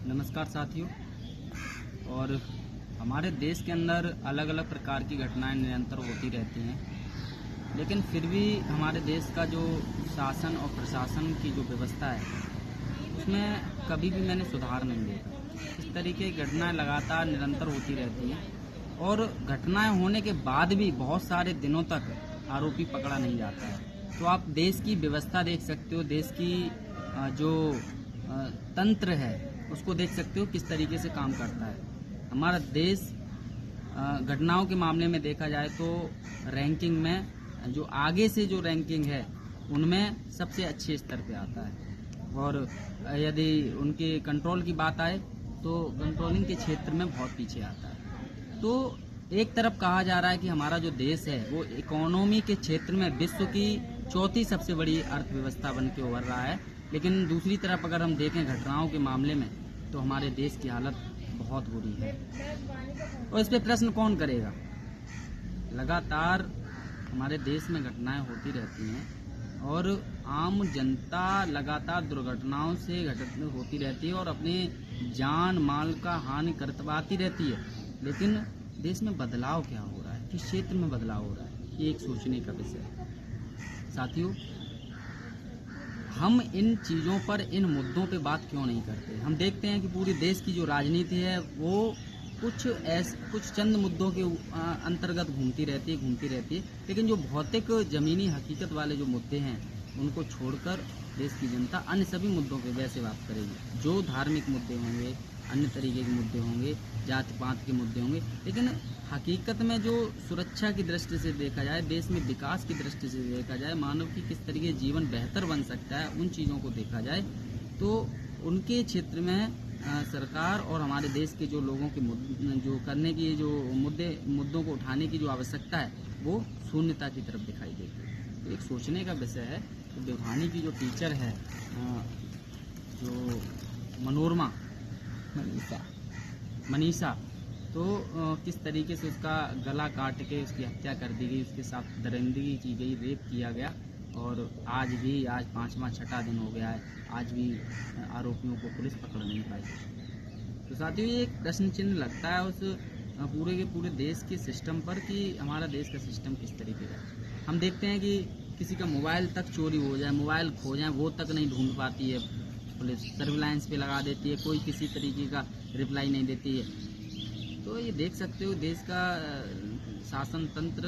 नमस्कार साथियों। और हमारे देश के अंदर अलग अलग प्रकार की घटनाएं निरंतर होती रहती हैं, लेकिन फिर भी हमारे देश का जो शासन और प्रशासन की जो व्यवस्था है उसमें कभी भी मैंने सुधार नहीं देखा। इस तरीके की घटनाएं लगातार निरंतर होती रहती हैं और घटनाएं होने के बाद भी बहुत सारे दिनों तक आरोपी पकड़ा नहीं जाता है। तो आप देश की व्यवस्था देख सकते हो, देश की जो तंत्र है उसको देख सकते हो किस तरीके से काम करता है। हमारा देश घटनाओं के मामले में देखा जाए तो रैंकिंग में जो आगे से जो रैंकिंग है उनमें सबसे अच्छे स्तर पे आता है। और यदि उनके कंट्रोल की बात आए तो कंट्रोलिंग के क्षेत्र में बहुत पीछे आता है। तो एक तरफ कहा जा रहा है कि हमारा जो देश है वो इकोनॉमी के क्षेत्र में विश्व की चौथी सबसे बड़ी अर्थव्यवस्था बन के उभर रहा है, लेकिन दूसरी तरफ अगर हम देखें घटनाओं के मामले में तो हमारे देश की हालत बहुत बुरी है। और इस पे प्रश्न कौन करेगा? लगातार हमारे देश में घटनाएं होती रहती हैं और आम जनता लगातार दुर्घटनाओं से होती रहती है और अपने जान माल का हानि करवाती रहती है। लेकिन देश में बदलाव क्या हो रहा है, किस क्षेत्र में बदलाव हो रहा है, ये एक सोचने का विषय है। साथियों, हम इन चीज़ों पर, इन मुद्दों पे बात क्यों नहीं करते? हम देखते हैं कि पूरे देश की जो राजनीति है वो कुछ चंद मुद्दों के अंतर्गत घूमती रहती है, लेकिन जो भौतिक ज़मीनी हकीकत वाले जो मुद्दे हैं उनको छोड़कर देश की जनता अन्य सभी मुद्दों पे वैसे बात करेगी। जो धार्मिक मुद्दे होंगे, अन्य तरीके के मुद्दे होंगे, जात पात के मुद्दे होंगे, लेकिन हकीकत में जो सुरक्षा की दृष्टि से देखा जाए, देश में विकास की दृष्टि से देखा जाए, मानव की किस तरीके जीवन बेहतर बन सकता है, उन चीज़ों को देखा जाए तो उनके क्षेत्र में सरकार और हमारे देश के जो लोगों के जो करने की जो मुद्दों को उठाने की जो आवश्यकता है वो शून्यता की तरफ दिखाई देती है। तो एक सोचने का विषय है। तो देवहानी की जो टीचर है, जो मनोरमा मनीषा, तो किस तरीके से उसका गला काट के उसकी हत्या कर दी गई, उसके साथ दरिंदगी की गई, रेप किया गया। और आज 5वां-6वां दिन हो गया है, आज भी आरोपियों को पुलिस पकड़ नहीं पाई। तो साथियों, ये एक प्रश्न चिन्ह लगता है उस पूरे के पूरे देश के सिस्टम पर कि हमारा देश का सिस्टम किस तरीके का है। हम देखते हैं कि किसी का मोबाइल तक चोरी हो जाए, मोबाइल खो जाए, वो तक नहीं ढूंढ पाती है पुलिस, सर्विलांस पे लगा देती है, कोई किसी तरीके का रिप्लाई नहीं देती है। तो ये देख सकते हो देश का शासन तंत्र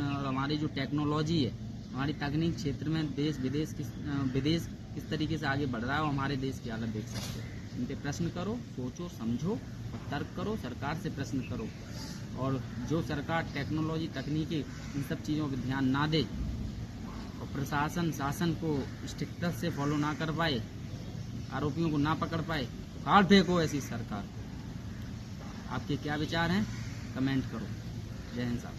और हमारी जो टेक्नोलॉजी है, हमारी तकनीक क्षेत्र में देश विदेश किस तरीके से आगे बढ़ रहा है और हमारे देश की हालत देख सकते हो। इन पे प्रश्न करो, सोचो, समझो और तर्क करो, सरकार से प्रश्न करो। और जो सरकार टेक्नोलॉजी, तकनीकी, इन सब चीज़ों पर ध्यान ना दे और प्रशासन शासन को स्ट्रिक्टनेस से फॉलो ना कर पाए, आरोपियों को ना पकड़ पाए, तो काट फेंको ऐसी सरकार। आपके क्या विचार हैं? कमेंट करो। जय हिंद साहब।